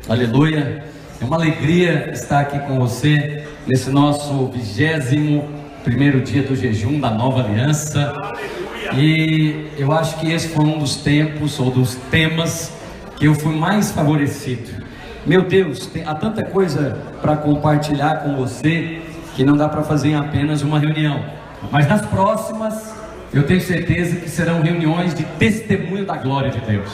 Aleluia, é uma alegria estar aqui com você nesse nosso 21º dia do jejum da Nova Aliança. E eu acho que esse foi um dos tempos ou dos temas que eu fui mais favorecido. Meu Deus, há tanta coisa para compartilhar com você que não dá para fazer em apenas uma reunião, mas nas próximas eu tenho certeza que serão reuniões de testemunho da glória de Deus.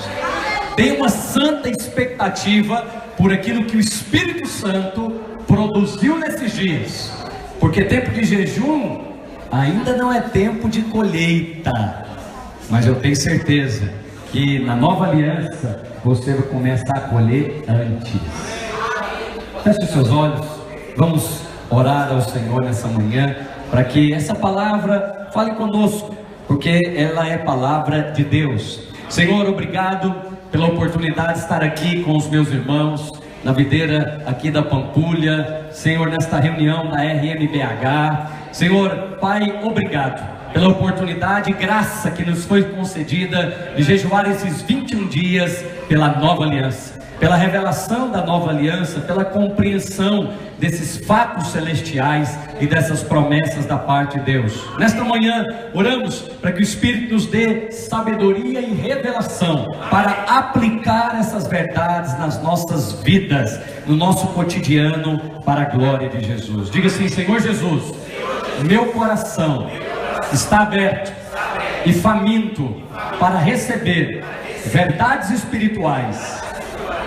Tenho uma santa expectativa por aquilo que o Espírito Santo produziu nesses dias, porque tempo de jejum ainda não é tempo de colheita, mas eu tenho certeza que na Nova Aliança você vai começar a colher antes. Feche os seus olhos, vamos orar ao Senhor nessa manhã, para que essa palavra fale conosco, porque ela é palavra de Deus. Senhor, obrigado pela oportunidade de estar aqui com os meus irmãos na videira aqui da Pampulha, Senhor, nesta reunião da RMBH. Senhor, Pai, obrigado pela oportunidade e graça que nos foi concedida de jejuar esses 21 dias pela Nova Aliança, pela revelação da Nova Aliança, pela compreensão desses fatos celestiais e dessas promessas da parte de Deus. Nesta manhã, oramos para que o Espírito nos dê sabedoria e revelação para aplicar essas verdades nas nossas vidas, no nosso cotidiano, para a glória de Jesus. Diga assim: Senhor Jesus, meu coração está aberto e faminto para receber verdades espirituais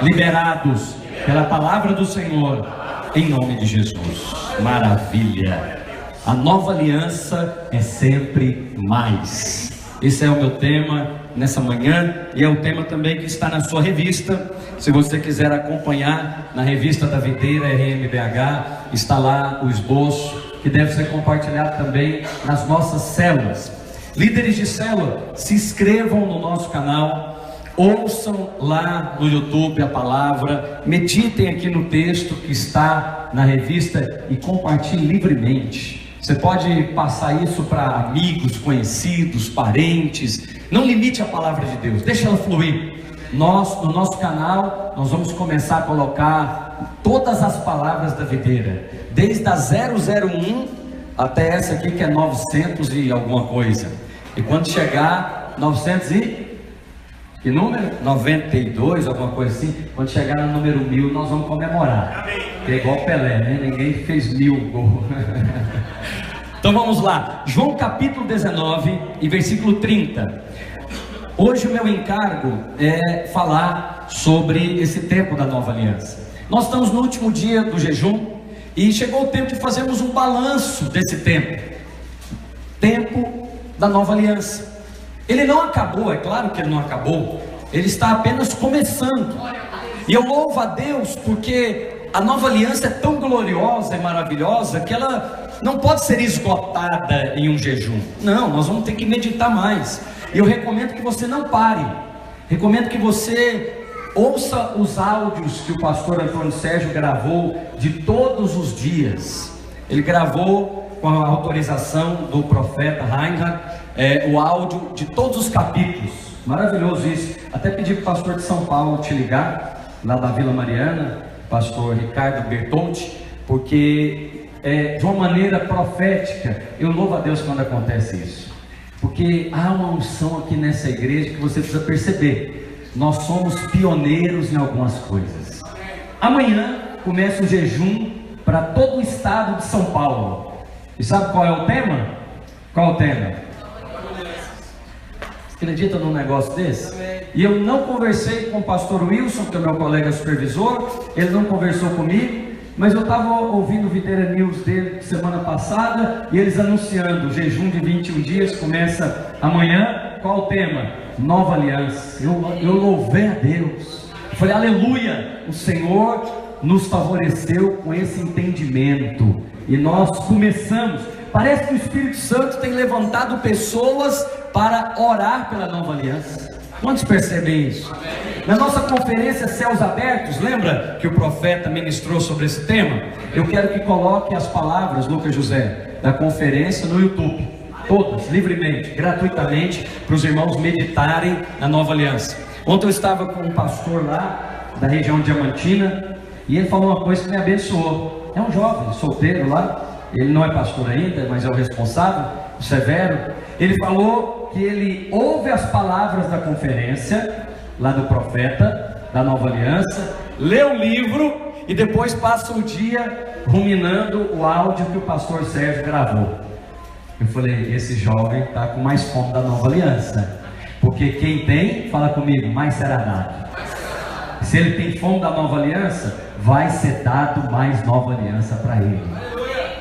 liberados pela palavra do Senhor, em nome de Jesus. Maravilha! A Nova Aliança é sempre mais. Esse é o meu tema nessa manhã, e é o tema também que está na sua revista. Se você quiser acompanhar na revista da videira RMBH, está lá o esboço, que deve ser compartilhado também nas nossas células. Líderes de célula, se inscrevam no nosso canal, ouçam lá no YouTube a palavra, meditem aqui no texto que está na revista e compartilhem livremente. Você pode passar isso para amigos, conhecidos, parentes. Não limite a palavra de Deus, deixa ela fluir. Nós, no nosso canal, nós vamos começar a colocar todas as palavras da videira, desde a 001 até essa aqui que é 900 e alguma coisa. E quando chegar 900 e... que número? 92, alguma coisa assim. Quando chegar no número 1000, nós vamos comemorar. Que é igual Pelé, né? Ninguém fez 1000 gols. Então vamos lá. João capítulo 19 e versículo 30. Hoje o meu encargo é falar sobre esse tempo da Nova Aliança. Nós estamos no último dia do jejum e chegou o tempo de fazermos um balanço desse tempo. Tempo da Nova Aliança. Ele não acabou, é claro que ele não acabou, ele está apenas começando. E eu louvo a Deus porque a Nova Aliança é tão gloriosa e maravilhosa que ela não pode ser esgotada em um jejum. Não, nós vamos ter que meditar mais. E eu recomendo que você não pare, recomendo que você ouça os áudios que o pastor Antônio Sérgio gravou de todos os dias. Ele gravou com a autorização do profeta Reinhard, o áudio de todos os capítulos. Maravilhoso isso. Até pedi para o pastor de São Paulo te ligar, lá da Vila Mariana, pastor Ricardo Bertonti, porque de uma maneira profética, eu louvo a Deus quando acontece isso, porque há uma unção aqui nessa igreja que você precisa perceber. Nós somos pioneiros em algumas coisas. Amanhã começa o jejum para todo o estado de São Paulo. E sabe qual é o tema? Qual é o tema? Você acredita num negócio desse? E eu não conversei com o pastor Wilson, que é meu colega supervisor, ele não conversou comigo, mas eu estava ouvindo o Videira News dele semana passada, e eles anunciando o jejum de 21 dias, começa amanhã. Qual o tema? Nova Aliança. Eu louvei a Deus, eu falei aleluia, o Senhor nos favoreceu com esse entendimento, e nós começamos. Parece que o Espírito Santo tem levantado pessoas para orar pela Nova Aliança. Quantos percebem isso? Na nossa conferência Céus Abertos, lembra que o profeta ministrou sobre esse tema? Eu quero que coloque as palavras, Lucas José, da conferência no YouTube, todas, livremente, gratuitamente, para os irmãos meditarem na Nova Aliança. Ontem eu estava com um pastor lá, da região diamantina, e ele falou uma coisa que me abençoou. É um jovem, solteiro lá, ele não é pastor ainda, mas é o responsável, o Severo. Ele falou que ele ouve as palavras da conferência, lá do profeta, da Nova Aliança, lê o livro e depois passa o dia ruminando o áudio que o pastor Sérgio gravou. Eu falei, esse jovem está com mais fome da Nova Aliança, porque quem tem, fala comigo, mais será dado. Se ele tem fome da Nova Aliança, vai ser dado mais Nova Aliança para ele.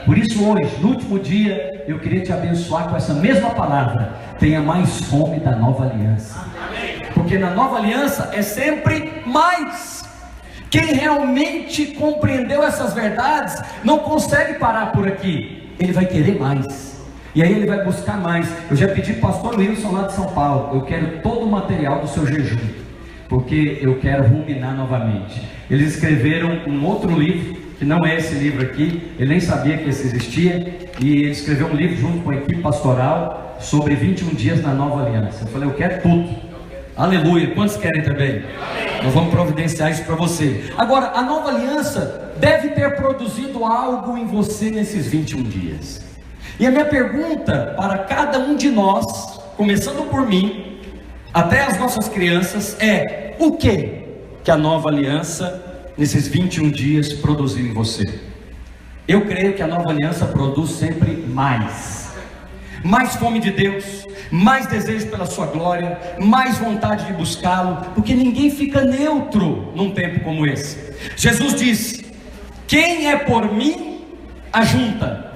Por isso hoje, no último dia, eu queria te abençoar com essa mesma palavra. Tenha mais fome da Nova Aliança, porque na Nova Aliança é sempre mais. Quem realmente compreendeu essas verdades não consegue parar por aqui, ele vai querer mais, e aí ele vai buscar mais. Eu já pedi para o pastor Wilson lá de São Paulo, eu quero todo o material do seu jejum, porque eu quero ruminar novamente. Eles escreveram um outro livro, que não é esse livro aqui, ele nem sabia que esse existia, e ele escreveu um livro junto com a equipe pastoral sobre 21 dias na Nova Aliança. Eu falei, eu quero tudo. Aleluia, quantos querem também? Nós vamos providenciar isso para você. Agora, a Nova Aliança deve ter produzido algo em você nesses 21 dias. E a minha pergunta para cada um de nós, começando por mim, até as nossas crianças, é: o que a Nova Aliança nesses 21 dias produziu em você? Eu creio que a Nova Aliança produz sempre mais fome de Deus, mais desejo pela sua glória, mais vontade de buscá-lo, porque ninguém fica neutro num tempo como esse. Jesus disse: quem é por mim, ajunta;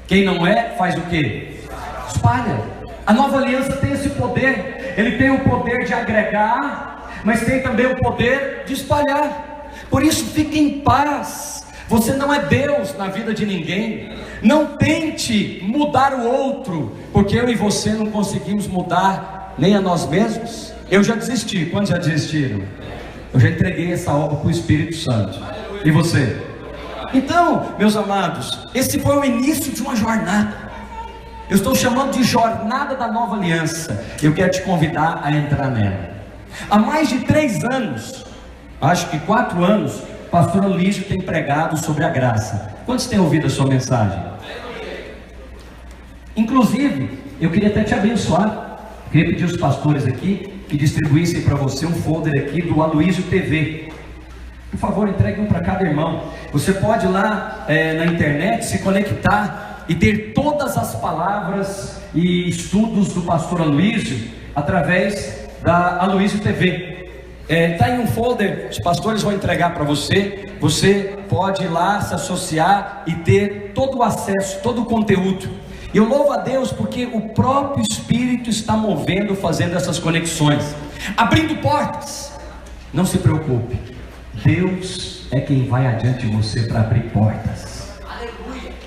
quem não é, faz o que? Espalha. A Nova Aliança tem esse poder. Ele tem o poder de agregar, mas tem também o poder de espalhar. Por isso, fique em paz. Você não é Deus na vida de ninguém. Não tente mudar o outro, porque eu e você não conseguimos mudar nem a nós mesmos. Eu já desisti. Quantos já desistiram? Eu já entreguei essa obra para o Espírito Santo. E você? Então, meus amados, esse foi o início de uma jornada. Eu estou chamando de jornada da Nova Aliança. Eu quero te convidar a entrar nela. Há mais de 3 anos, acho que 4 anos, o pastor Alísio tem pregado sobre a graça. Quantos têm ouvido a sua mensagem? Inclusive, eu queria até te abençoar. Eu queria pedir aos pastores aqui que distribuíssem para você um folder aqui do Aloísio TV. Por favor, entregue um para cada irmão. Você pode ir lá na internet se conectar e ter todas as palavras e estudos do pastor Aloísio através da Aloísio TV. Está em um folder, os pastores vão entregar para você. Você pode ir lá se associar e ter todo o acesso, todo o conteúdo. E eu louvo a Deus porque o próprio Espírito está movendo, fazendo essas conexões, abrindo portas. Não se preocupe, Deus é quem vai adiante de você para abrir portas.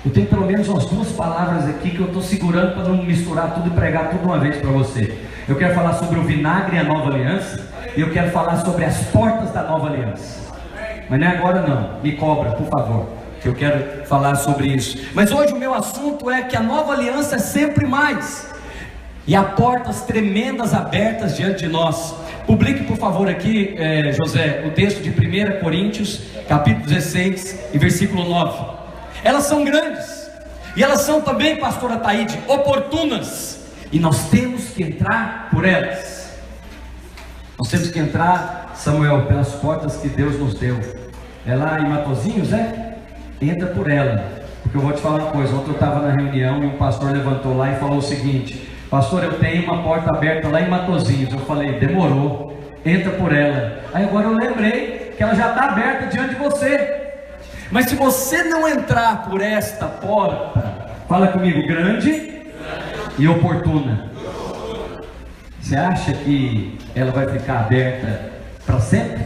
Eu tenho pelo menos umas 2 palavras aqui que eu estou segurando para não misturar tudo e pregar tudo uma vez para você. Eu quero falar sobre o vinagre e a Nova Aliança, e eu quero falar sobre as portas da Nova Aliança. Mas não é agora não, me cobra por favor, que eu quero falar sobre isso. Mas hoje o meu assunto é que a Nova Aliança é sempre mais, e há portas tremendas abertas diante de nós. Publique por favor aqui, José, o texto de 1 Coríntios, capítulo 16 e versículo 9. Elas são grandes, e elas são também, pastora Taíde, oportunas, e nós temos que entrar por elas. Nós temos que entrar, Samuel, pelas portas que Deus nos deu. É lá em Matozinhos, Entra por ela, porque eu vou te falar uma coisa. Ontem eu estava na reunião e um pastor levantou lá e falou o seguinte: pastor, eu tenho uma porta aberta lá em Matozinhos. Eu falei, demorou, entra por ela. Aí agora eu lembrei que ela já está aberta diante de você. Mas se você não entrar por esta porta, fala comigo, grande e oportuna, você acha que ela vai ficar aberta para sempre?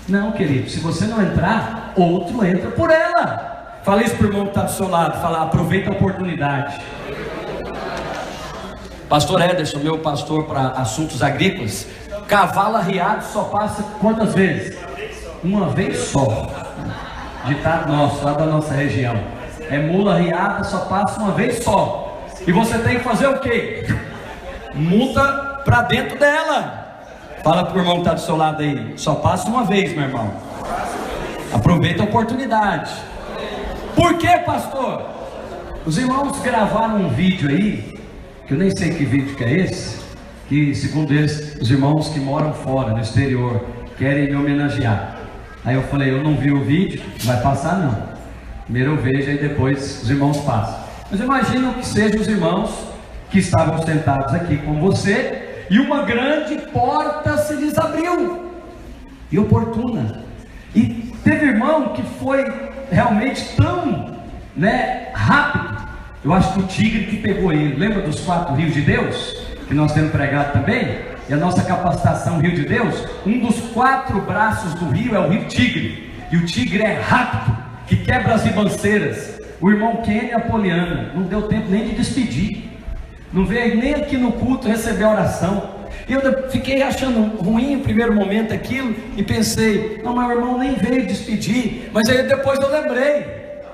Não, querido, se você não entrar, outro entra por ela. Fala isso para o irmão que está do seu lado, fala, aproveita a oportunidade. Pastor Ederson, meu pastor para assuntos agrícolas, cavalo arriado só passa quantas vezes? Uma vez só. Ditado nosso, lá da nossa região. Mula arriada só passa uma vez só. E você tem que fazer o quê? Muda para dentro dela. Fala pro irmão que está do seu lado aí, só passa uma vez, meu irmão. Aproveita a oportunidade. Por que, pastor? Os irmãos gravaram um vídeo aí, que eu nem sei que vídeo que é esse, que segundo eles, os irmãos que moram fora, no exterior, querem me homenagear. Aí eu falei, eu não vi o vídeo, vai passar não. Primeiro eu vejo e depois os irmãos passam. Mas imagino que sejam os irmãos que estavam sentados aqui com você e uma grande porta se lhes abriu, e oportuna. E teve irmão que foi realmente tão rápido. Eu acho que o tigre que pegou ele, lembra dos 4 rios de Deus? Que nós temos pregado também? E a nossa capacitação Rio de Deus, um dos 4 braços do rio é o rio Tigre. E o tigre é rápido, que quebra as ribanceiras. O irmão Kenny Apoliana, não deu tempo nem de despedir. Não veio nem aqui no culto receber a oração. E eu fiquei achando ruim no primeiro momento aquilo, e pensei, não, mas o irmão nem veio despedir. Mas aí depois eu lembrei,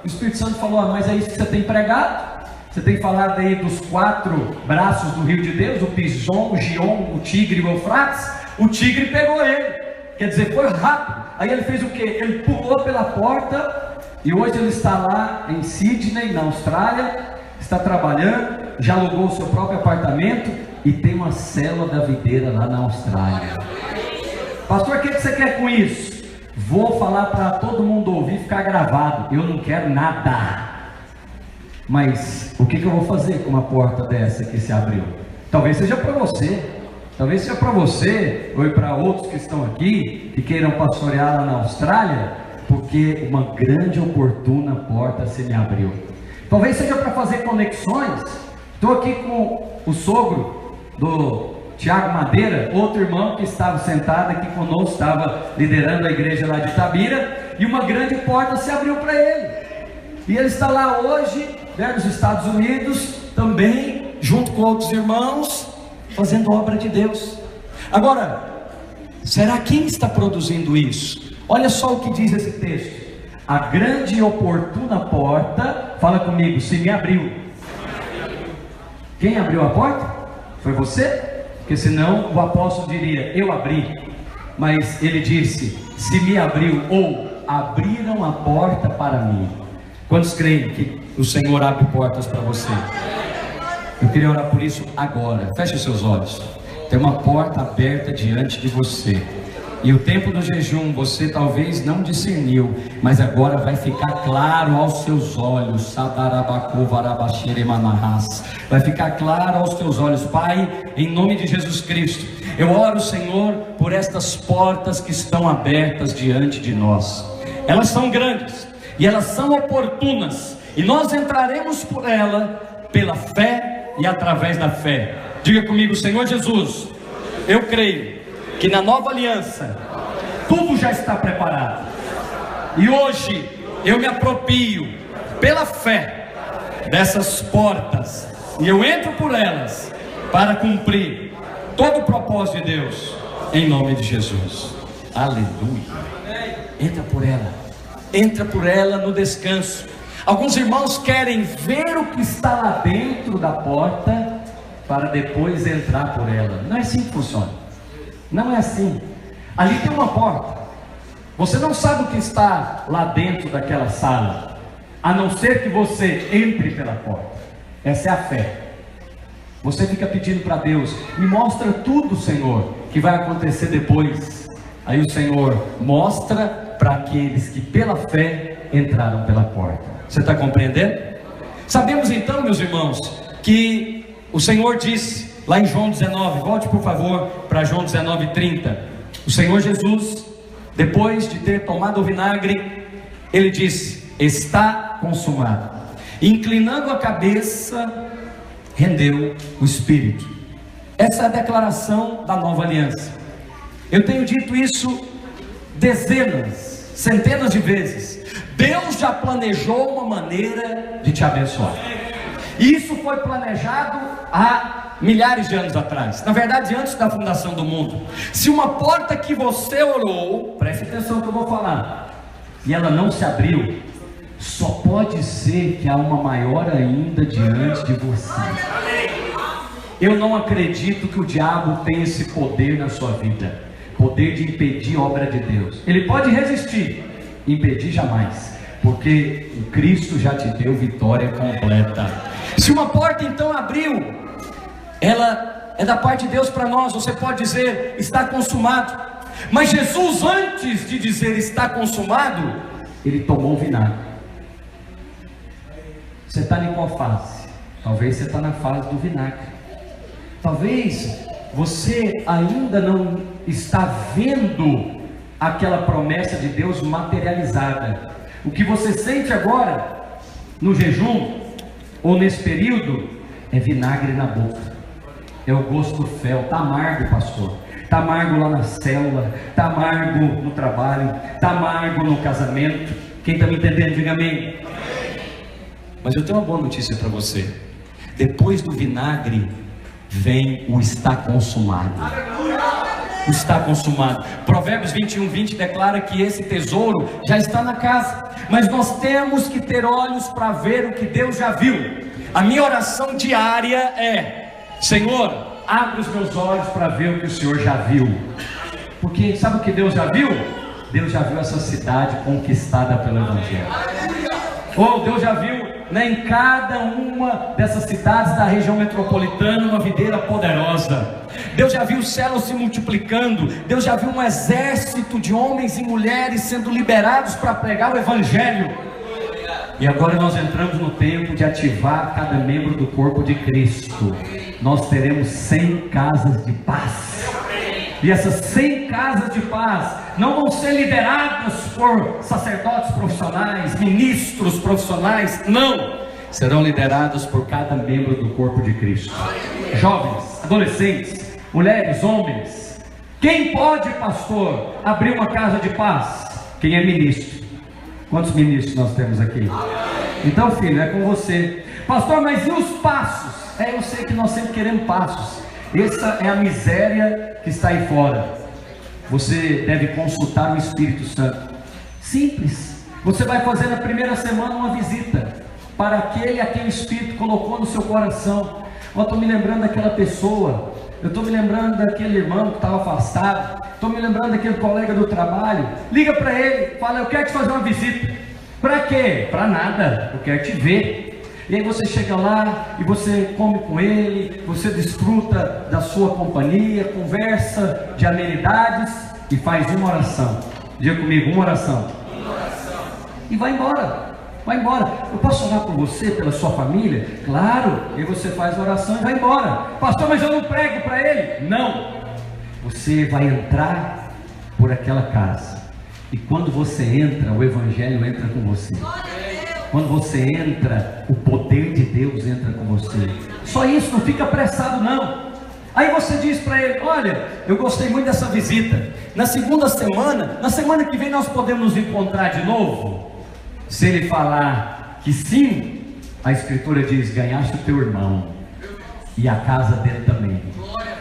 o Espírito Santo falou, mas é isso que você tem pregado? Você tem falado aí dos 4 braços do rio de Deus, o Pison, o Gion, o Tigre e o Eufrates. O tigre pegou ele, quer dizer, foi rápido. Aí ele fez o que? Ele pulou pela porta, e hoje ele está lá em Sydney, na Austrália, está trabalhando, já alugou o seu próprio apartamento e tem uma célula da videira lá na Austrália. Pastor, o que você quer com isso? Vou falar para todo mundo ouvir, ficar gravado. Eu não quero nada. Mas o que eu vou fazer com uma porta dessa que se abriu? Talvez seja para você. Talvez seja para você ou para outros que estão aqui, que queiram pastorear lá na Austrália, porque uma grande oportuna porta se me abriu. Talvez seja para fazer conexões. Estou aqui com o sogro do Tiago Madeira, outro irmão que estava sentado aqui conosco, estava liderando a igreja lá de Itabira, e uma grande porta se abriu para ele. E ele está lá hoje, nos Estados Unidos, também, junto com outros irmãos, fazendo obra de Deus. Agora, será quem está produzindo isso? Olha só o que diz esse texto. A grande e oportuna porta, fala comigo, se me abriu. Quem abriu a porta? Foi você? Porque senão o apóstolo diria, eu abri. Mas ele disse, se me abriu, ou abriram a porta para mim. Quantos creem que o Senhor abre portas para você? Eu queria orar por isso agora. Feche os seus olhos. Tem uma porta aberta diante de você. E o tempo do jejum você talvez não discerniu, mas agora vai ficar claro aos seus olhos. Vai ficar claro aos teus olhos. Pai, em nome de Jesus Cristo, eu oro, Senhor, por estas portas que estão abertas diante de nós. Elas são grandes e elas são oportunas, e nós entraremos por ela pela fé e através da fé. Diga comigo, Senhor Jesus, eu creio que na nova aliança tudo já está preparado, e hoje eu me aproprio pela fé dessas portas, e eu entro por elas para cumprir todo o propósito de Deus, em nome de Jesus. Aleluia. Entra por ela no descanso. Alguns irmãos querem ver o que está lá dentro da porta para depois entrar por ela. Não é assim que funciona. Não é assim. Ali tem uma porta. Você não sabe o que está lá dentro daquela sala, a não ser que você entre pela porta. Essa é a fé. Você fica pedindo para Deus, me mostra tudo, Senhor, que vai acontecer depois. Aí o Senhor mostra para aqueles que pela fé entraram pela porta. Você está compreendendo? Sabemos então, meus irmãos, que o Senhor disse lá em João 19, volte por favor para João 19:30. O Senhor Jesus, depois de ter tomado o vinagre, ele disse, está consumado. E inclinando a cabeça, rendeu o Espírito. Essa é a declaração da nova aliança. Eu tenho dito isso dezenas, centenas de vezes. Deus já planejou uma maneira de te abençoar. Isso foi planejado há milhares de anos atrás. Na verdade, antes da fundação do mundo. Se uma porta que você orou, preste atenção no que eu vou falar, e ela não se abriu, só pode ser que há uma maior ainda diante de você. Eu não acredito que o diabo tenha esse poder na sua vida, poder de impedir a obra de Deus. Ele pode resistir, impedir jamais, porque o Cristo já te deu vitória completa. Se uma porta então abriu, ela é da parte de Deus para nós. Você pode dizer, está consumado. Mas Jesus, antes de dizer está consumado, ele tomou o vinagre. Você está em qual fase? Talvez você está na fase do vinagre. Talvez você ainda não está vendo aquela promessa de Deus materializada. O que você sente agora, no jejum, ou nesse período, é vinagre na boca. É o gosto do fel. Está amargo, pastor. Está amargo lá na célula. Está amargo no trabalho. Está amargo no casamento. Quem está me entendendo, diga amém. Mas eu tenho uma boa notícia para você. Depois do vinagre vem o está consumado. O está consumado. Provérbios 21:20 declara que esse tesouro já está na casa, mas nós temos que ter olhos para ver o que Deus já viu. A minha oração diária é: Senhor, abre os meus olhos para ver o que o Senhor já viu. Porque sabe o que Deus já viu? Deus já viu essa cidade conquistada pelo Evangelho. Ou Deus já viu, em cada uma dessas cidades da região metropolitana, uma videira poderosa. Deus já viu células se multiplicando. Deus já viu um exército de homens e mulheres sendo liberados para pregar o Evangelho. E agora nós entramos no tempo de ativar cada membro do corpo de Cristo. Nós teremos 100 casas de paz. E essas 100 casas de paz não vão ser lideradas por sacerdotes profissionais, ministros profissionais, não. Serão lideradas por cada membro do corpo de Cristo. Jovens, adolescentes, mulheres, homens. Quem pode, pastor, abrir uma casa de paz? Quem é ministro? Quantos ministros nós temos aqui? Então, filho, é com você. Pastor, mas e os passos? Eu sei que nós sempre queremos passos. Essa é a miséria que está aí fora. Você deve consultar o Espírito Santo. Simples. Você vai fazer na primeira semana uma visita para aquele a quem o Espírito colocou no seu coração. Eu estou me lembrando daquela pessoa. Eu estou me lembrando daquele irmão que estava afastado. Estou me lembrando daquele colega do trabalho. Liga para ele, fala: eu quero te fazer uma visita. Para quê? Para nada. Eu quero te ver. E aí você chega lá e você come com ele, você desfruta da sua companhia, conversa de amenidades e faz uma oração. Diga comigo, uma oração. E vai embora. Vai embora. Eu posso orar por você, pela sua família? Claro. E você faz a oração e vai embora. Pastor, mas eu não prego para ele. Não. Você vai entrar por aquela casa. E quando você entra, o Evangelho entra com você. Quando você entra, o poder de Deus entra com você. Só isso, não fica apressado não. Aí você diz para ele: olha, eu gostei muito dessa visita. Na segunda semana, na semana que vem nós podemos nos encontrar de novo? Se ele falar que sim, a Escritura diz: ganhaste o teu irmão e a casa dele também.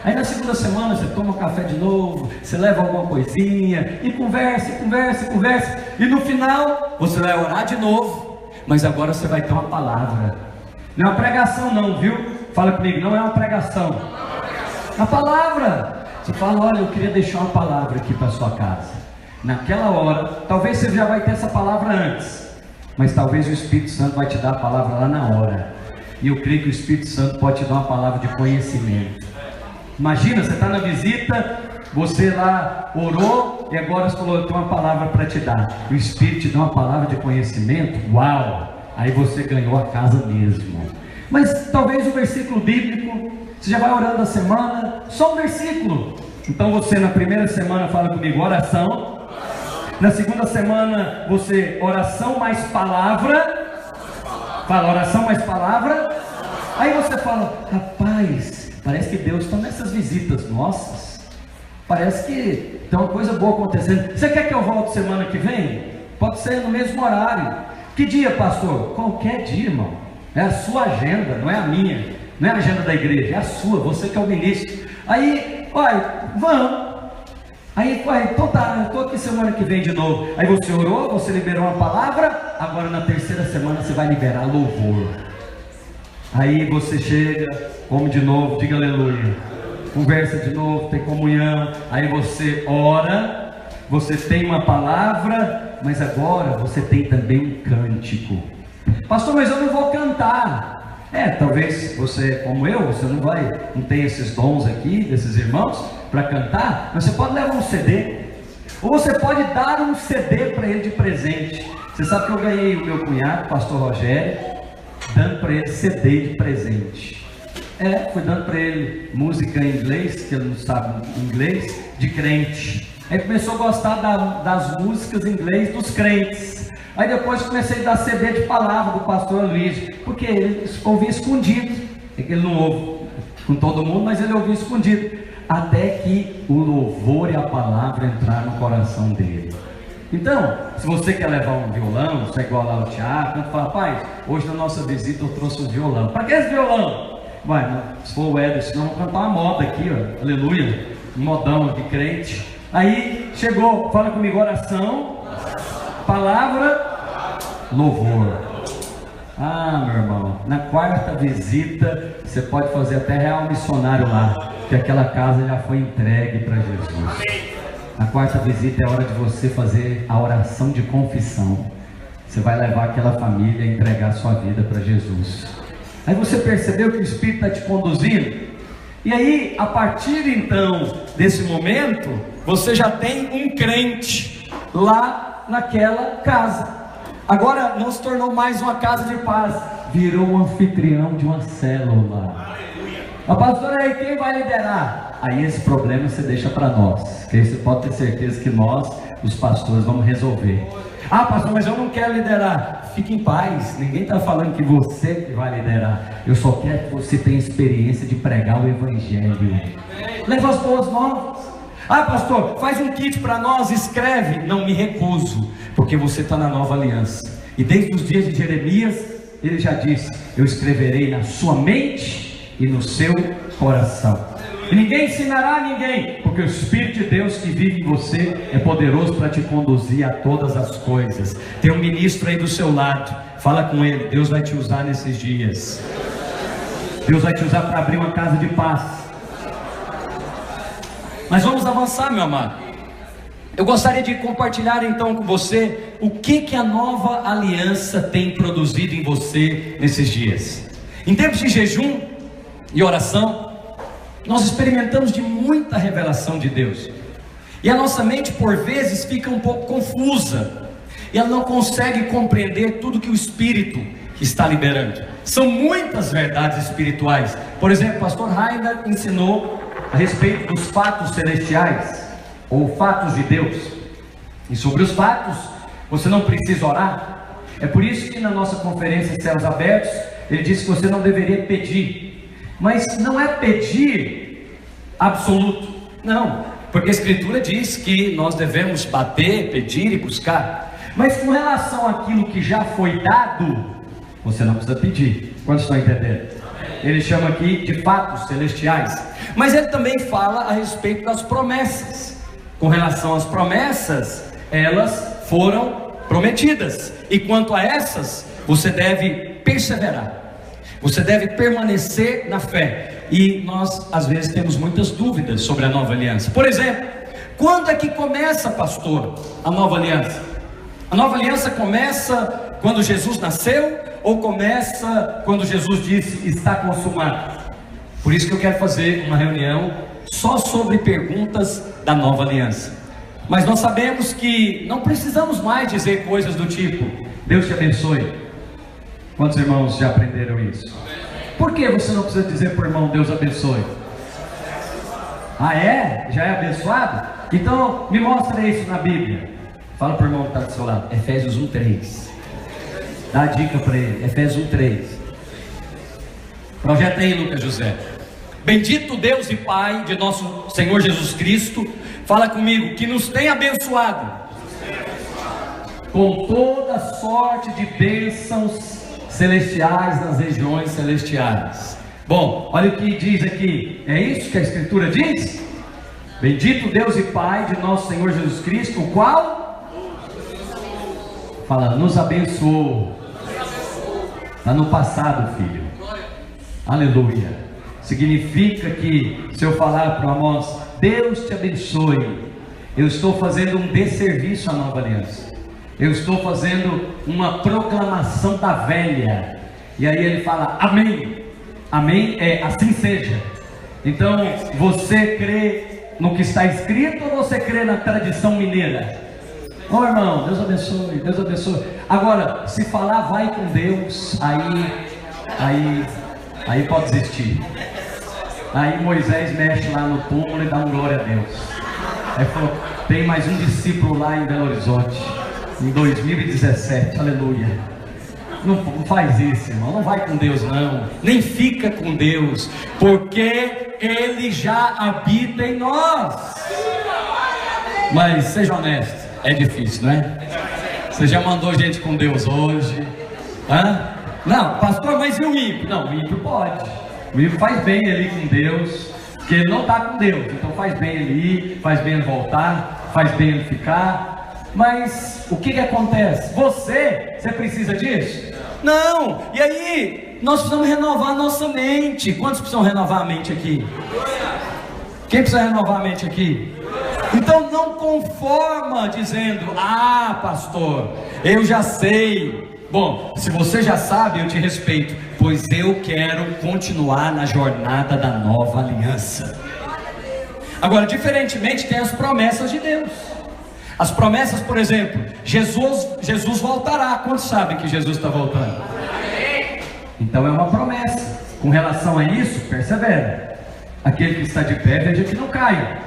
Aí na segunda semana você toma um café de novo, você leva alguma coisinha e conversa, conversa, conversa. E no final você vai orar de novo. Mas agora você vai ter uma palavra. Não é uma pregação não, viu? Fala comigo, não é uma pregação. A palavra. Você fala: olha, eu queria deixar uma palavra aqui para sua casa. Naquela hora, talvez você já vai ter essa palavra antes, mas talvez o Espírito Santo vai te dar a palavra lá na hora. E eu creio que o Espírito Santo pode te dar uma palavra de conhecimento. Imagina, você está na visita, você lá orou e agora você falou: eu tenho uma palavra para te dar. O Espírito te dá uma palavra de conhecimento. Uau! Aí você ganhou a casa mesmo. Mas talvez o versículo bíblico, você já vai orando a semana, só um versículo. Então você na primeira semana fala comigo: oração. Na segunda semana você oração mais palavra. Fala oração mais palavra. Aí você fala: rapaz, parece que Deus está nessas visitas nossas. Parece que tem uma coisa boa acontecendo. Você quer que eu volte semana que vem? Pode ser no mesmo horário. Que dia, pastor? Qualquer dia, irmão. É a sua agenda, não é a minha. Não é a agenda da igreja, é a sua. Você que é o ministro. Aí, olha, vamos. Aí, então tá, eu estou aqui semana que vem de novo. Aí você orou, você liberou uma palavra. Agora na terceira semana você vai liberar louvor. Aí você chega, come de novo, diga aleluia, conversa de novo, tem comunhão, aí você ora, você tem uma palavra, mas agora você tem também um cântico. Pastor, mas eu não vou cantar. Talvez você, como eu, você não tem esses dons aqui, desses irmãos, para cantar, mas você pode levar um CD, ou você pode dar um CD para ele de presente. Você sabe que eu ganhei o meu cunhado, pastor Rogério, dando para ele CD de presente. Fui dando para ele música em inglês, que ele não sabe inglês, de crente. Aí começou a gostar das músicas em inglês dos crentes. Aí depois comecei a dar CD de palavra do pastor Luiz, porque ele ouvia escondido. Ele não ouve com todo mundo, mas ele ouvia escondido, até que o louvor e a palavra entraram no coração dele. Então, se você quer levar um violão, você é igual lá o Tiago, quando fala, pai, hoje na nossa visita eu trouxe um violão. Para que esse violão? Vai, se for o Ederson, senão vamos cantar uma moda aqui, ó, aleluia, um modão aqui, crente. Aí chegou, fala comigo, oração, palavra, louvor. Meu irmão, na quarta visita você pode fazer até real missionário lá, que aquela casa já foi entregue para Jesus. Na quarta visita é hora de você fazer a oração de confissão. Você vai levar aquela família a entregar sua vida para Jesus. Aí você percebeu que o Espírito está te conduzindo? E aí, a partir então desse momento, você já tem um crente lá naquela casa. Agora não se tornou mais uma casa de paz, virou um anfitrião de uma célula. A pastora, aí quem vai liderar? Aí esse problema você deixa para nós, que aí você pode ter certeza que nós, os pastores, vamos resolver. Pastor, mas eu não quero liderar. Fique em paz, ninguém está falando que você que vai liderar. Eu só quero que você tenha experiência de pregar o Evangelho. Leva as boas novas. Pastor, faz um kit para nós, escreve. Não, me recuso, porque você está na nova aliança. E desde os dias de Jeremias, ele já disse, eu escreverei na sua mente e no seu coração. E ninguém ensinará a ninguém, porque o Espírito de Deus que vive em você é poderoso para te conduzir a todas as coisas. Tem um ministro aí do seu lado, fala com ele, Deus vai te usar nesses dias. Deus vai te usar para abrir uma casa de paz. Mas vamos avançar, meu amado. Eu gostaria de compartilhar então com você o que a nova aliança tem produzido em você nesses dias. Em tempos de jejum e oração, nós experimentamos de muita revelação de Deus, e a nossa mente por vezes fica um pouco confusa, e ela não consegue compreender tudo que o Espírito está liberando. São muitas verdades espirituais. Por exemplo, o pastor Rainer ensinou a respeito dos fatos celestiais, ou fatos de Deus, e sobre os fatos você não precisa orar. É por isso que na nossa conferência Céus Abertos, ele disse que você não deveria pedir. Mas não é pedir absoluto, não, porque a Escritura diz que nós devemos bater, pedir e buscar. Mas com relação àquilo que já foi dado, você não precisa pedir. Quantos estão entendendo? Ele chama aqui de fatos celestiais. Mas ele também fala a respeito das promessas. Com relação às promessas, elas foram prometidas, e quanto a essas, você deve perseverar. Você deve permanecer na fé. E nós às vezes temos muitas dúvidas sobre a nova aliança. Por exemplo, quando é que começa, pastor, a nova aliança? A nova aliança começa quando Jesus nasceu, ou começa quando Jesus disse, está consumado? Por isso que eu quero fazer uma reunião só sobre perguntas da nova aliança. Mas nós sabemos que não precisamos mais dizer coisas do tipo, Deus te abençoe. Quantos irmãos já aprenderam isso? Por que você não precisa dizer para o irmão, Deus abençoe? Já é abençoado? Então me mostra isso na Bíblia. Fala para o irmão que está do seu lado, Efésios 1:3. Dá a dica para ele, Efésios 1:3. Projeta aí, Lucas José. Bendito Deus e Pai de nosso Senhor Jesus Cristo, fala comigo, que nos tem abençoado com toda sorte de bênçãos celestiais nas regiões celestiais. Bom, olha o que diz aqui. É isso que a Escritura diz? Bendito Deus e Pai de nosso Senhor Jesus Cristo, o qual fala, nos abençoou. Está no passado, filho. Aleluia. Significa que, se eu falar para o Amós, Deus te abençoe, eu estou fazendo um desserviço à nova aliança. Eu estou fazendo uma proclamação da velha. E aí ele fala, amém. Amém é assim seja. Então, você crê no que está escrito ou você crê na tradição mineira? Ô irmão, Deus abençoe, Deus abençoe. Agora, se falar vai com Deus, aí pode desistir. Aí Moisés mexe lá no túmulo e dá um glória a Deus. Aí falou, tem mais um discípulo lá em Belo Horizonte, em 2017, aleluia. Não faz isso, irmão, não vai com Deus não, nem fica com Deus, porque Ele já habita em nós. Mas seja honesto, é difícil, não é? Você já mandou gente com Deus hoje? Hã? Não, pastor, mas e o ímpio? Não, o ímpio pode. O ímpio faz bem ali com Deus, porque ele não está com Deus, então faz bem ele ir, faz bem ele voltar, faz bem ele ficar. Mas o que acontece? Você precisa disso? Não, e aí nós precisamos renovar a nossa mente. Quantos precisam renovar a mente aqui? Quem precisa renovar a mente aqui? Então não conforma dizendo, ah pastor, eu já sei. Bom, se você já sabe, eu te respeito, pois eu quero continuar na jornada da nova aliança. Agora, diferentemente, tem as promessas de Deus. As promessas, por exemplo, Jesus voltará. Quantos sabem que Jesus está voltando? Então é uma promessa. Com relação a isso, persevera. Aquele que está de pé, veja que não caia,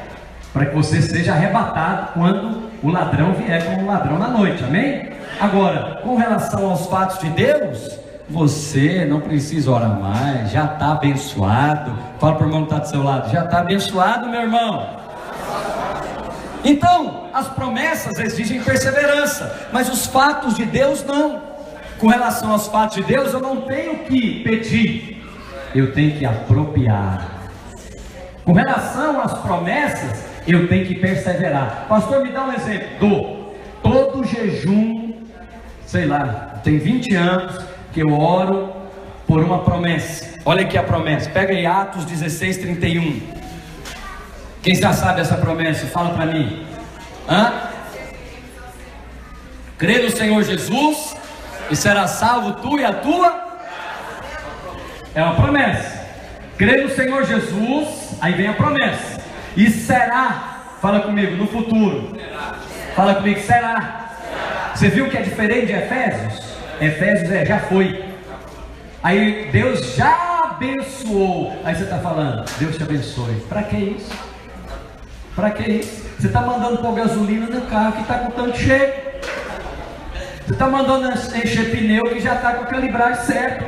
para que você seja arrebatado quando o ladrão vier como um ladrão na noite, amém? Agora, com relação aos fatos de Deus, você não precisa orar mais, já está abençoado. Fala para o irmão que está do seu lado, já está abençoado, meu irmão. Então, as promessas exigem perseverança, mas os fatos de Deus não. Com relação aos fatos de Deus, eu não tenho que pedir, eu tenho que apropriar. Com relação às promessas, eu tenho que perseverar. Pastor, me dá um exemplo. Todo jejum, sei lá, tem 20 anos que eu oro por uma promessa. Olha aqui a promessa, pega aí Atos 16, 31. Quem já sabe essa promessa, fala para mim. Crê no Senhor Jesus e será salvo tu e a tua. É uma promessa. Crê no Senhor Jesus, aí vem a promessa. E será, fala comigo, no futuro. Fala comigo, será. Você viu que é diferente de Efésios? Efésios já foi. Aí Deus já abençoou. Aí você está falando, Deus te abençoe. Para que isso? Para que isso? Você está mandando pôr gasolina no carro que está com o tanque cheio. Você está mandando encher pneu que já está com a calibragem certa.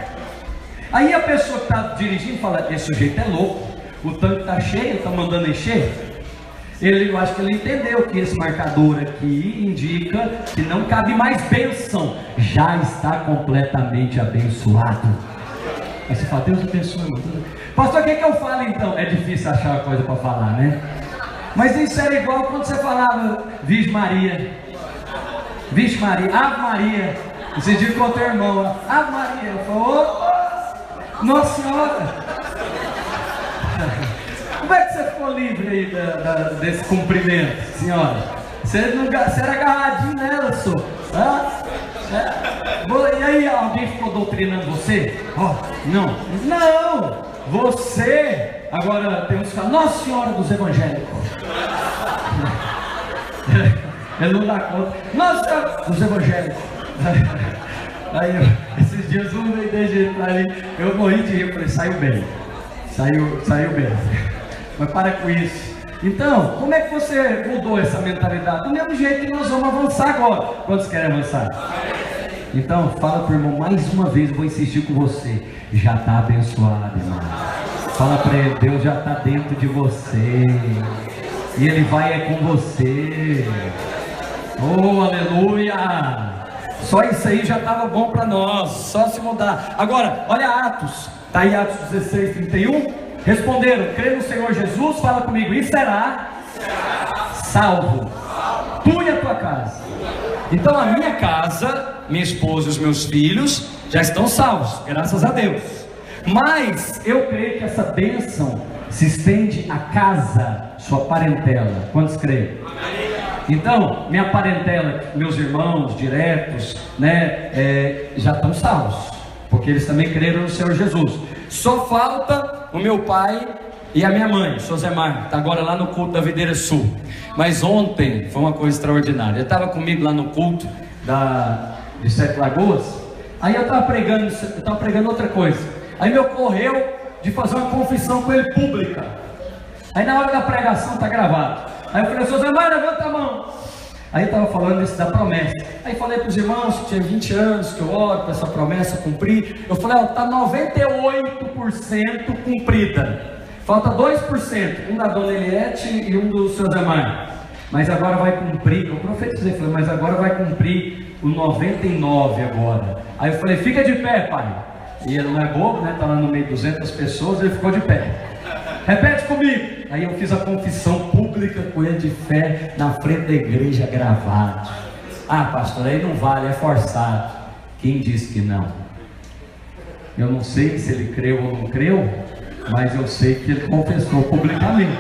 Aí a pessoa que está dirigindo fala, esse sujeito é louco, o tanque está cheio, está mandando encher. Eu acho que ele entendeu que esse marcador aqui indica que não cabe mais bênção, já está completamente abençoado. Aí você fala, Deus abençoe, mano. Pastor, o que eu falo então? É difícil achar uma coisa para falar, né? Mas isso era igual quando você falava Virgem Maria, Vixe Maria, Ave Maria. Você diz com o teu irmão, Ave Maria. Eu falo, opa, Nossa Senhora. Como é que você ficou livre aí desse cumprimento, senhora? Você era agarradinho nela, senhor. E aí, alguém ficou doutrinando você? Não. Não! Você, agora temos que falar, Nossa Senhora dos Evangélicos. Ele não dá conta. Nossa Senhora dos Evangélicos. Aí, esses dias um veio de jeito pra mim, eu morri de rir, eu falei, saiu bem. Saiu bem. Mas para com isso. Então, como é que você mudou essa mentalidade? Do mesmo jeito que nós vamos avançar agora. Quantos querem avançar? Então, fala para o irmão mais uma vez, eu vou insistir com você. Já está abençoado, irmão. Fala para ele, Deus já está dentro de você. E Ele vai com você. Oh, aleluia! Só isso aí já estava bom para nós. Só se mudar. Agora, olha Atos. Está aí Atos 16, 31. Responderam, crê no Senhor Jesus, fala comigo, e será salvo, tu e a tua casa. Então a minha casa, minha esposa e os meus filhos já estão salvos, graças a Deus. Mas eu creio que essa bênção se estende à casa, sua parentela. Quantos creem? Então, minha parentela, meus irmãos diretos, né, já estão salvos, porque eles também creram no Senhor Jesus. Só falta o meu pai e a minha mãe, o Sr. Zé Mar, está agora lá no culto da Videira Sul. Mas ontem foi uma coisa extraordinária. Ele estava comigo lá no culto de Sete Lagoas. Aí eu estava pregando outra coisa. Aí me ocorreu de fazer uma confissão com ele pública. Aí na hora da pregação está gravado. Aí eu falei: Sr. Zé Mar, levanta a mão. Aí eu estava falando isso da promessa. Aí falei para os irmãos que tinha 20 anos que eu oro para essa promessa cumprir. Eu falei: está 98% cumprida. Falta 2%, um da dona Eliette e um do Sr. Zé Mar. Mas agora vai cumprir, eu profetizei, falei, mas agora vai cumprir o 99 agora. Aí eu falei: fica de pé, pai. E ele não é bobo, né? Está lá no meio de 200 pessoas, ele ficou de pé. Repete comigo. Aí eu fiz a confissão pública com ele de fé na frente da igreja, gravado. Ah, pastor, aí não vale, é forçado. Quem disse que não? Eu não sei se ele creu ou não creu, mas eu sei que ele confessou publicamente.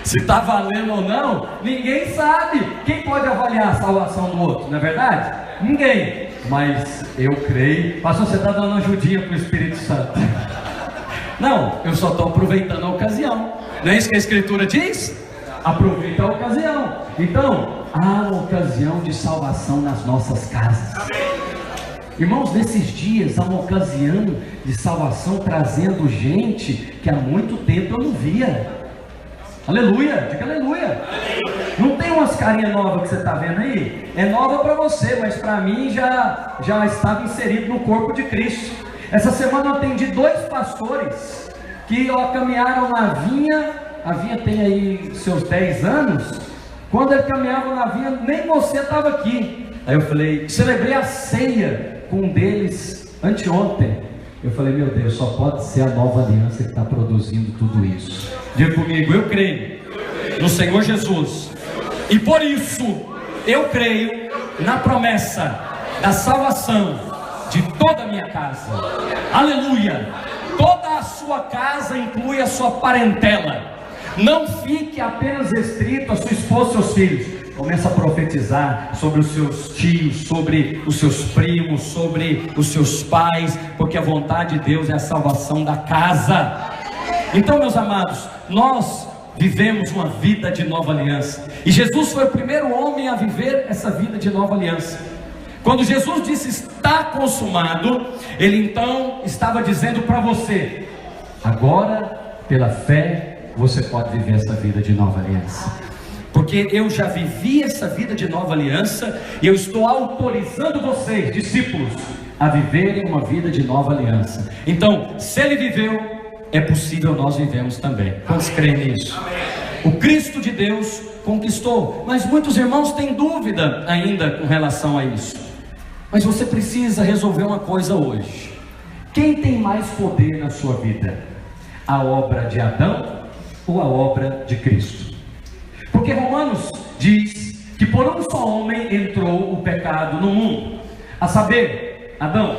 Se está valendo ou não, ninguém sabe. Quem pode avaliar a salvação do outro, não é verdade? Ninguém. Mas eu creio. Pastor, você está dando uma ajudinha para o Espírito Santo. Não, eu só estou aproveitando a ocasião. Não é isso que a Escritura diz? Aproveita a ocasião. Então, há uma ocasião de salvação nas nossas casas. Irmãos, nesses dias há uma ocasião de salvação trazendo gente que há muito tempo eu não via. Aleluia, diga aleluia. Não tem umas carinhas novas que você está vendo aí? É nova para você, mas para mim já estava inserido no corpo de Cristo. Essa semana eu atendi 2 pastores que caminharam na vinha. A vinha tem aí seus 10 anos. Quando ele caminhava na vinha, nem você estava aqui. Aí eu falei, celebrei a ceia com um deles anteontem. Eu falei: meu Deus, só pode ser a nova aliança que está produzindo tudo isso. Diga comigo: eu creio no Senhor Jesus, e por isso eu creio na promessa da salvação de toda a minha casa. Aleluia. Toda a sua casa inclui a sua parentela. Não fique apenas restrito a sua esposa e seus filhos. Começa a profetizar sobre os seus tios, sobre os seus primos, sobre os seus pais, porque a vontade de Deus é a salvação da casa. Então, meus amados, nós vivemos uma vida de nova aliança, e Jesus foi o primeiro homem a viver essa vida de nova aliança. Quando Jesus disse está consumado, ele então estava dizendo para você: agora, pela fé, você pode viver essa vida de nova aliança. Porque eu já vivi essa vida de nova aliança, e eu estou autorizando vocês, discípulos, a viverem uma vida de nova aliança. Então, se ele viveu, é possível nós vivemos também. Quantos creem nisso? O Cristo de Deus conquistou. Mas muitos irmãos têm dúvida ainda com relação a isso. Mas você precisa resolver uma coisa hoje. Quem tem mais poder na sua vida? A obra de Adão ou a obra de Cristo? Porque Romanos diz que por um só homem entrou o pecado no mundo, a saber, Adão.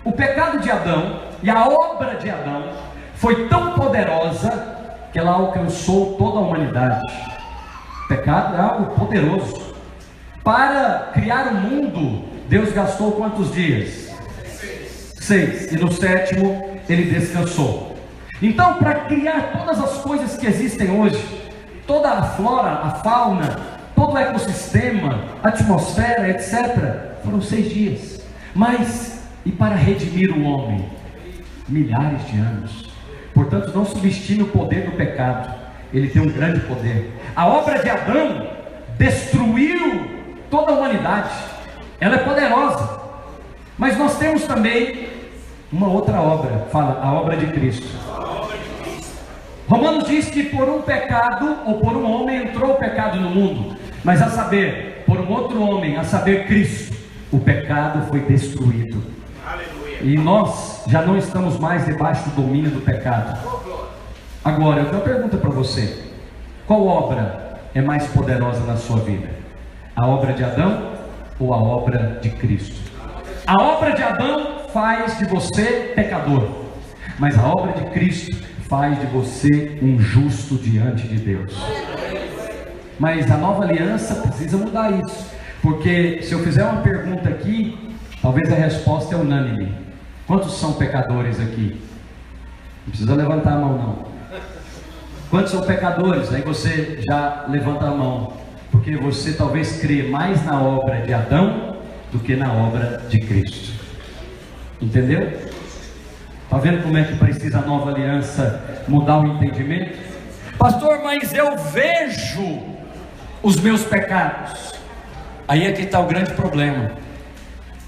O pecado de Adão e a obra de Adão foi tão poderosa que ela alcançou toda a humanidade. O pecado é algo poderoso. Para criar o mundo, Deus gastou quantos dias? 6. E no 7º ele descansou. Então, para criar todas as coisas que existem hoje, toda a flora, a fauna, todo o ecossistema, atmosfera, etc., foram 6 dias. Mas, e para redimir o homem? Milhares de anos. Portanto, não subestime o poder do pecado. Ele tem um grande poder. A obra de Adão destruiu toda a humanidade. Ela é poderosa. Mas nós temos também uma outra obra. Fala, a obra de Cristo. Romanos diz que por um pecado, ou por um homem, entrou o pecado no mundo. Mas a saber, por um outro homem, a saber, Cristo, o pecado foi destruído. Aleluia. E nós já não estamos mais debaixo do domínio do pecado. Agora, eu tenho uma pergunta para você. Qual obra é mais poderosa na sua vida? A obra de Adão ou a obra de Cristo? A obra de Adão faz de você pecador, mas a obra de Cristo faz de você um justo diante de Deus. Mas a nova aliança precisa mudar isso, porque se eu fizer uma pergunta aqui, talvez a resposta é unânime. Quantos são pecadores aqui? Não precisa levantar a mão não. Quantos são pecadores? Aí você já levanta a mão, porque você talvez crê mais na obra de Adão do que na obra de Cristo. Entendeu? Está vendo como é que precisa a nova aliança mudar o entendimento? Pastor, mas eu vejo os meus pecados. Aí é que está o grande problema.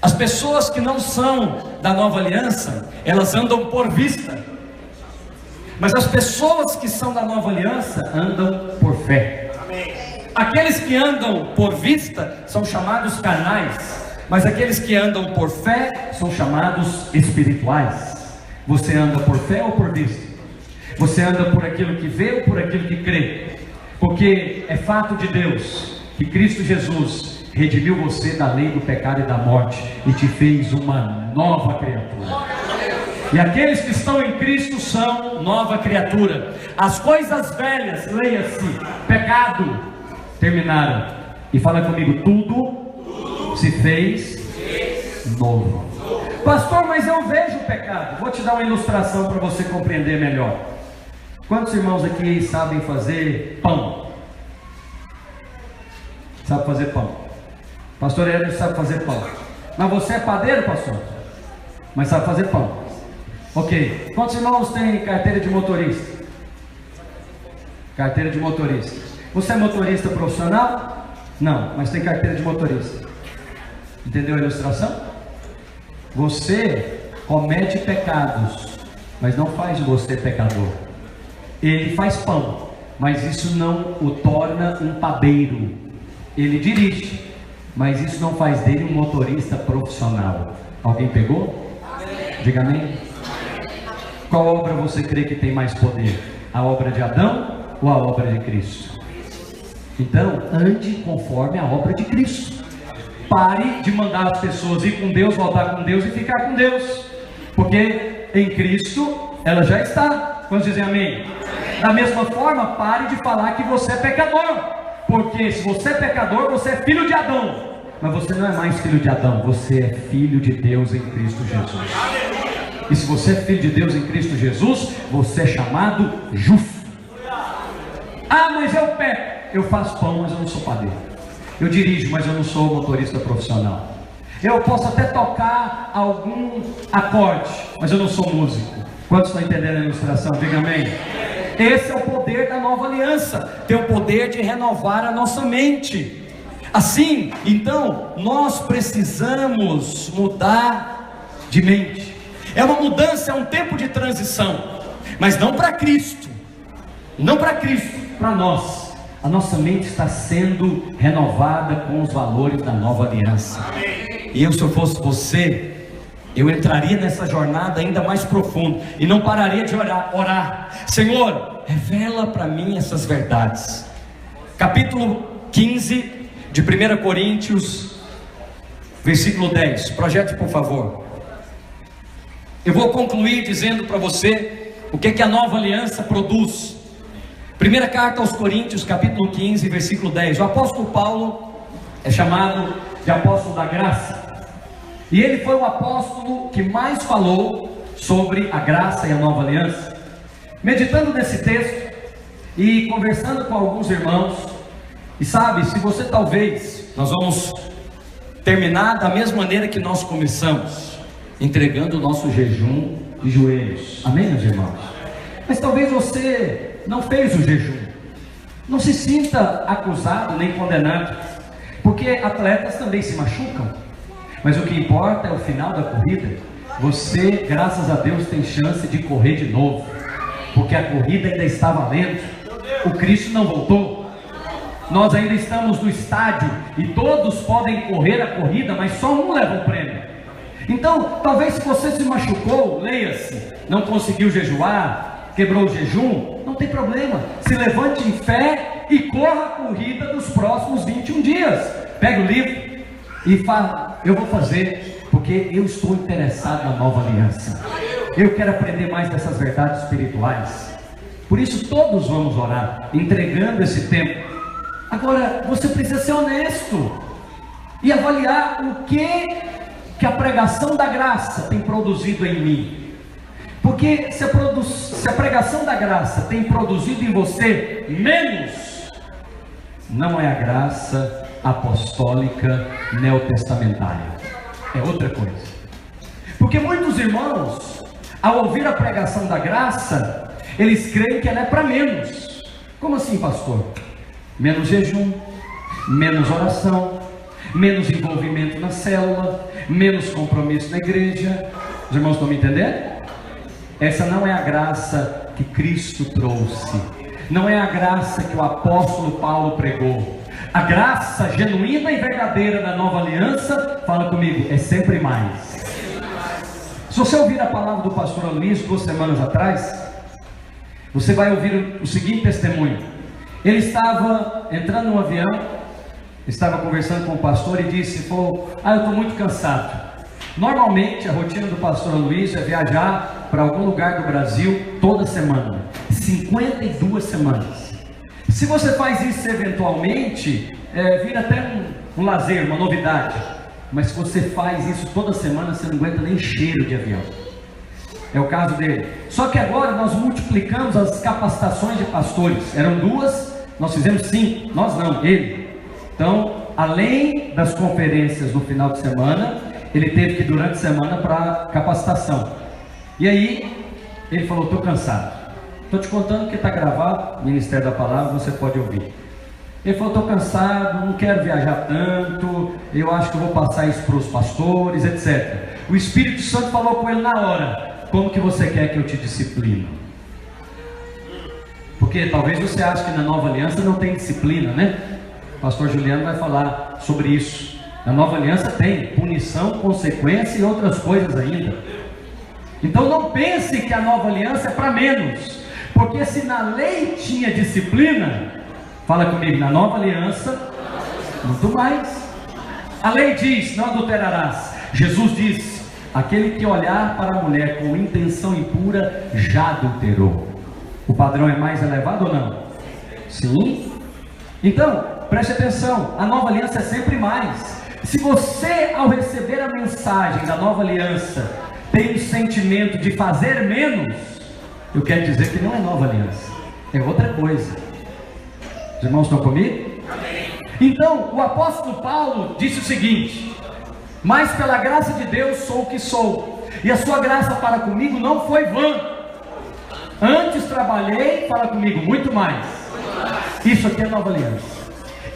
As pessoas que não são da nova aliança, elas andam por vista. Mas as pessoas que são da nova aliança andam por fé. Aqueles que andam por vista são chamados carnais, mas aqueles que andam por fé são chamados espirituais. Você anda por fé ou por vista? Você anda por aquilo que vê ou por aquilo que crê? Porque é fato de Deus que Cristo Jesus redimiu você da lei do pecado e da morte e te fez uma nova criatura. E aqueles que estão em Cristo são nova criatura. As coisas velhas, leia-se, pecado, terminaram. E fala comigo, tudo se fez novo. Pastor, mas eu vejo o pecado. Vou te dar uma ilustração para você compreender melhor. Quantos irmãos aqui sabem fazer pão? Sabe fazer pão? Pastor Hélio sabe fazer pão. Mas você é padeiro, pastor? Mas sabe fazer pão. Ok. Quantos irmãos têm carteira de motorista? Carteira de motorista. Você é motorista profissional? Não, mas tem carteira de motorista. Entendeu a ilustração? Você comete pecados, mas não faz de você pecador. Ele faz pão, mas isso não o torna um padeiro. Ele dirige, mas isso não faz dele um motorista profissional. Alguém pegou? Diga amém. Qual obra você crê que tem mais poder? A obra de Adão ou a obra de Cristo? Então, ande conforme a obra de Cristo. Pare de mandar as pessoas ir com Deus, voltar com Deus e ficar com Deus, porque em Cristo ela já está. Quando dizem amém? Da mesma forma, pare de falar que você é pecador, porque se você é pecador, você é filho de Adão. Mas você não é mais filho de Adão, você é filho de Deus em Cristo Jesus. E se você é filho de Deus em Cristo Jesus, você é chamado justo. Ah, mas eu peco. Eu faço pão, mas eu não sou padeiro. Eu dirijo, mas eu não sou motorista profissional. Eu posso até tocar algum acorde, mas eu não sou músico. Quantos estão entendendo a ilustração? Diga amém. Esse é o poder da nova aliança. Tem o poder de renovar a nossa mente. Assim, então, nós precisamos mudar de mente. É uma mudança, é um tempo de transição. Mas não para Cristo. Não para Cristo, para nós. A nossa mente está sendo renovada com os valores da nova aliança. E eu, se eu fosse você, eu entraria nessa jornada ainda mais profundo e não pararia de orar. Senhor, revela para mim essas verdades. Capítulo 15 de 1 Coríntios, versículo 10. Projete, por favor. Eu vou concluir dizendo para você o que a nova aliança produz. Primeira carta aos Coríntios, capítulo 15, versículo 10. O apóstolo Paulo é chamado de apóstolo da graça. E ele foi o apóstolo que mais falou sobre a graça e a nova aliança. Meditando nesse texto e conversando com alguns irmãos, e sabe, se você talvez, nós vamos terminar da mesma maneira que nós começamos, entregando o nosso jejum de joelhos. Amém, meus irmãos? Mas talvez você não fez o jejum. Não se sinta acusado nem condenado, porque atletas também se machucam. Mas o que importa é o final da corrida. Você, graças a Deus, tem chance de correr de novo, porque a corrida ainda está valendo. O Cristo não voltou. Nós ainda estamos no estádio e todos podem correr a corrida, mas só um leva o prêmio. Então, talvez se você se machucou, leia-se, não conseguiu jejuar, quebrou o jejum, não tem problema. Se levante em fé e corra a corrida dos próximos 21 dias. Pega o livro e fala: eu vou fazer porque eu estou interessado na nova aliança. Eu quero aprender mais dessas verdades espirituais. Por isso todos vamos orar, entregando esse tempo. Agora, você precisa ser honesto e avaliar o que a pregação da graça tem produzido em mim. Porque se a pregação da graça tem produzido em você menos, não é a graça apostólica neotestamentária, é outra coisa. Porque muitos irmãos, ao ouvir a pregação da graça, eles creem que ela é para menos. Como assim, pastor? Menos jejum, menos oração, menos envolvimento na célula, menos compromisso na igreja. Os irmãos estão me entendendo? Essa não é a graça que Cristo trouxe, não é a graça que o apóstolo Paulo pregou. A graça genuína e verdadeira da nova aliança, fala comigo, é sempre mais. Se você ouvir a palavra do pastor Luiz 2 semanas atrás, você vai ouvir o seguinte testemunho. Ele estava entrando no avião, estava conversando com o pastor e disse, eu estou muito cansado. Normalmente a rotina do pastor Luiz é viajar para algum lugar do Brasil toda semana, 52 semanas. Se você faz isso eventualmente, vira até um lazer, uma novidade. Mas se você faz isso toda semana, você não aguenta nem cheiro de avião. É o caso dele. Só que agora nós multiplicamos as capacitações de pastores. Eram 2, nós fizemos 5. Nós não, ele. Então, além das conferências no final de semana, ele teve que ir durante a semana para capacitação. E aí, ele falou, estou cansado. Estou te contando que está gravado, Ministério da Palavra, você pode ouvir. Ele falou, estou cansado, não quero viajar tanto, eu acho que eu vou passar isso para os pastores, etc. O Espírito Santo falou com ele na hora, como que você quer que eu te discipline? Porque talvez você ache que na nova aliança não tem disciplina, né? O pastor Juliano vai falar sobre isso. Na nova aliança tem punição, consequência e outras coisas ainda. Então não pense que a nova aliança é para menos, porque se na lei tinha disciplina, fala comigo, na nova aliança, muito mais. A lei diz, não adulterarás. Jesus diz, aquele que olhar para a mulher com intenção impura, já adulterou. O padrão é mais elevado ou não? Sim. Então, preste atenção, a nova aliança é sempre mais. Se você, ao receber a mensagem da nova aliança, tem o sentimento de fazer menos, eu quero dizer que não é nova aliança, é outra coisa. Os irmãos estão comigo? Amém. Então, o apóstolo Paulo disse o seguinte: mas pela graça de Deus sou o que sou, e a sua graça para comigo não foi vã. Antes trabalhei, fala comigo, muito mais. Isso aqui é nova aliança.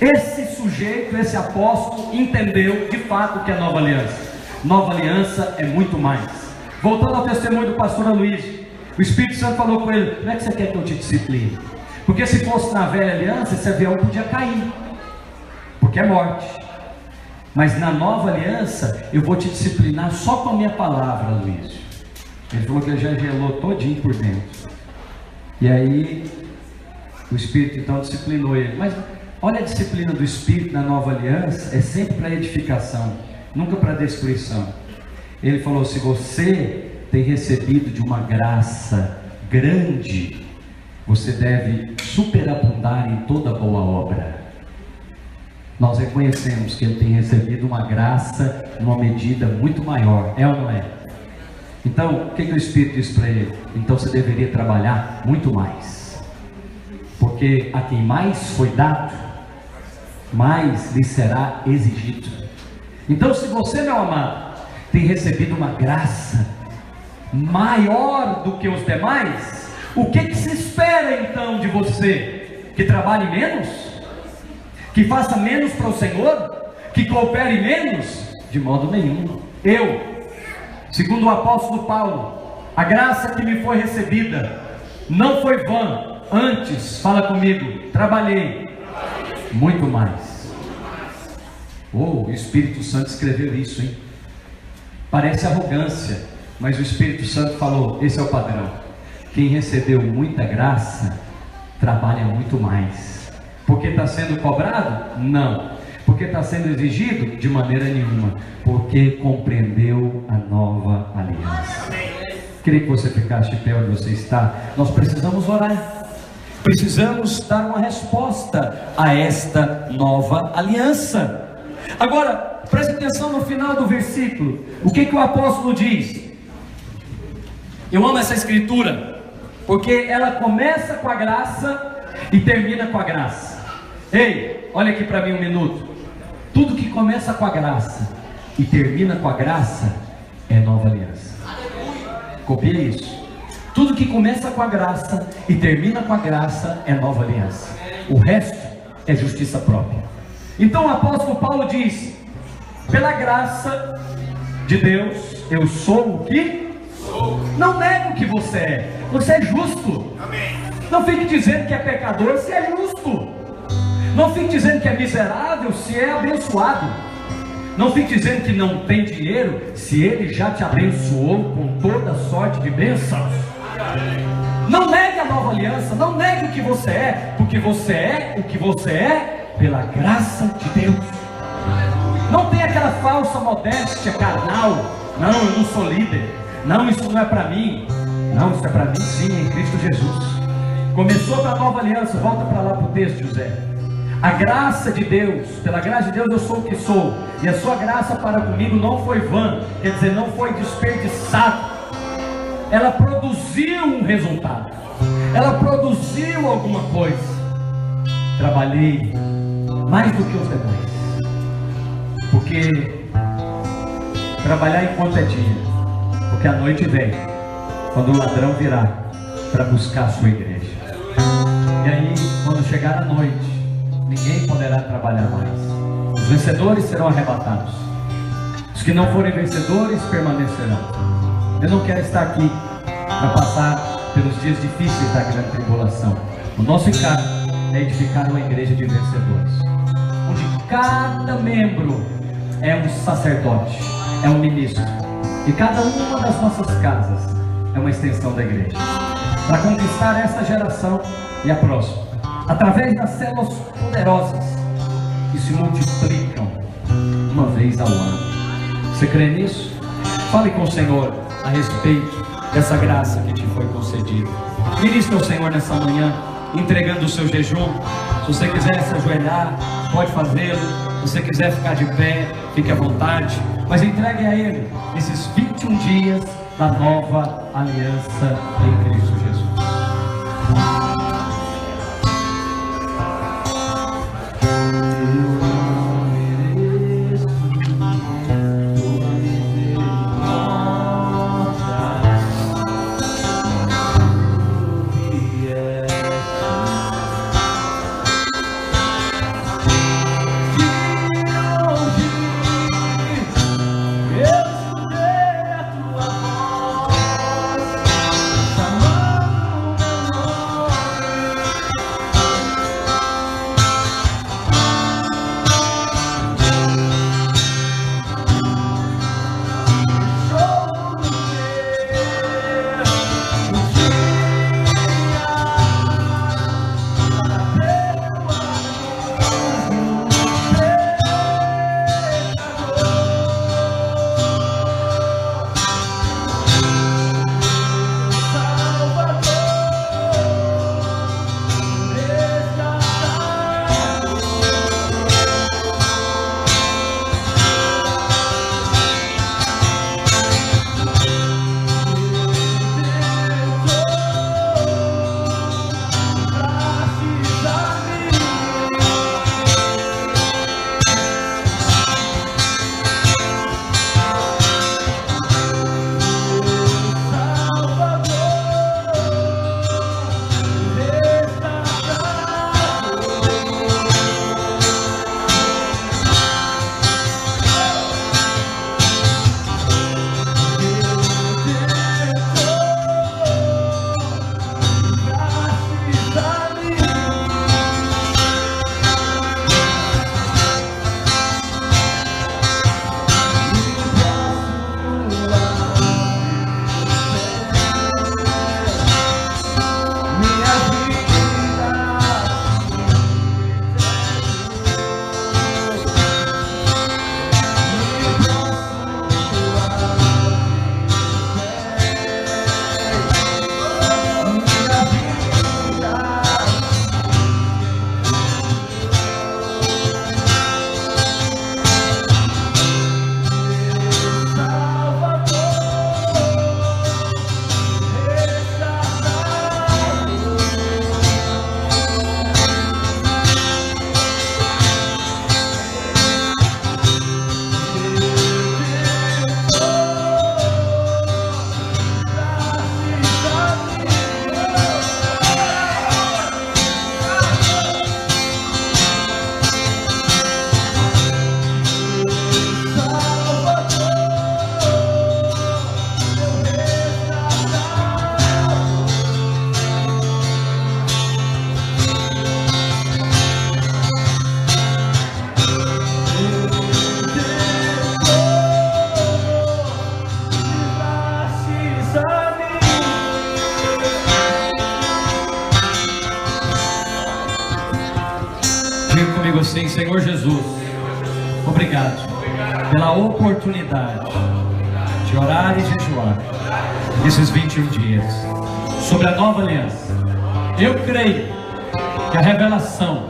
Esse sujeito, esse apóstolo, entendeu de fato o que é nova aliança. Nova aliança é muito mais. Voltando ao testemunho do pastor Aloysio, o Espírito Santo falou com ele: como é que você quer que eu te discipline? Porque se fosse na velha aliança, esse avião podia cair, porque é morte. Mas na nova aliança, eu vou te disciplinar só com a minha palavra, Aloysio. Ele falou que ele já gelou todinho por dentro. E aí, o Espírito então disciplinou ele. Mas olha a disciplina do Espírito na nova aliança, é sempre para edificação, nunca para destruição. Ele falou: se você tem recebido de uma graça grande, você deve superabundar em toda boa obra. Nós reconhecemos que ele tem recebido uma graça numa medida muito maior, é ou não é? Então, o que o Espírito diz para ele? Então você deveria trabalhar muito mais, porque a quem mais foi dado, mais lhe será exigido. Então, se você, meu amado, tem recebido uma graça maior do que os demais, o que se espera então de você? Que trabalhe menos? Que faça menos para o Senhor? Que coopere menos? De modo nenhum. Segundo o apóstolo Paulo, a graça que me foi recebida não foi vã. Antes, fala comigo, trabalhei muito mais. O Espírito Santo escreveu isso, hein? Parece arrogância, mas o Espírito Santo falou: esse é o padrão. Quem recebeu muita graça trabalha muito mais. Porque está sendo cobrado? Não. Porque está sendo exigido? De maneira nenhuma, porque compreendeu a nova aliança. Queria que você ficasse de pé onde você está. Nós precisamos orar, precisamos dar uma resposta a esta nova aliança. Agora, preste atenção no final do versículo. O que o apóstolo diz? Eu amo essa escritura, porque ela começa com a graça e termina com a graça. Ei, olha aqui para mim um minuto. Tudo que começa com a graça e termina com a graça é nova aliança. Copia isso. Tudo que começa com a graça e termina com a graça é nova aliança. O resto é justiça própria. Então o apóstolo Paulo diz: pela graça de Deus, eu sou o que sou. Não nego o que você é. Você é justo. Amém. Não fique dizendo que é pecador se é justo. Não fique dizendo que é miserável se é abençoado. Não fique dizendo que não tem dinheiro se ele já te abençoou com toda sorte de bênçãos. Não negue a nova aliança. Não negue o que você é, porque você é o que você é pela graça de Deus. Não tem aquela falsa modéstia carnal. Não, eu não sou líder. Não, isso não é para mim. Não, isso é para mim sim, em Cristo Jesus. Começou para a nova aliança. Volta para lá para o texto, José. A graça de Deus, pela graça de Deus eu sou o que sou, e a sua graça para comigo não foi vã, quer dizer, não foi desperdiçada. Ela produziu um resultado, ela produziu alguma coisa. Trabalhei mais do que os demais, porque trabalhar enquanto é dia, porque a noite vem, quando o ladrão virá para buscar a sua igreja. E aí, quando chegar a noite, ninguém poderá trabalhar mais. Os vencedores serão arrebatados. Os que não forem vencedores permanecerão. Eu não quero estar aqui para passar pelos dias difíceis da grande tribulação. O nosso encargo é edificar uma igreja de vencedores, onde cada membro é um sacerdote, é um ministro, e cada uma das nossas casas é uma extensão da igreja, para conquistar esta geração e a próxima, através das células poderosas que se multiplicam uma vez ao ano. Você crê nisso? Fale com o Senhor a respeito dessa graça que te foi concedida. Ministre ao Senhor nessa manhã, entregando o seu jejum. Se você quiser se ajoelhar, pode fazê-lo. Se você quiser ficar de pé, fique à vontade. Mas entregue a Ele esses 21 dias da nova aliança em Cristo Jesus. Amor Senhor Jesus, obrigado pela oportunidade de orar e jejuar nesses 21 dias sobre a nova aliança. Eu creio que a revelação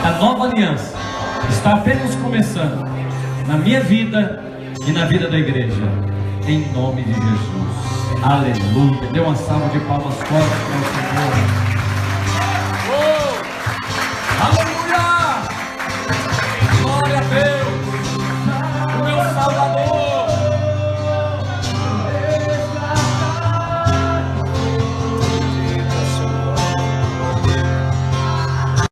da nova aliança está apenas começando na minha vida e na vida da igreja, em nome de Jesus. Aleluia. Dê uma salva de palmas fortes para o Senhor. Aleluia.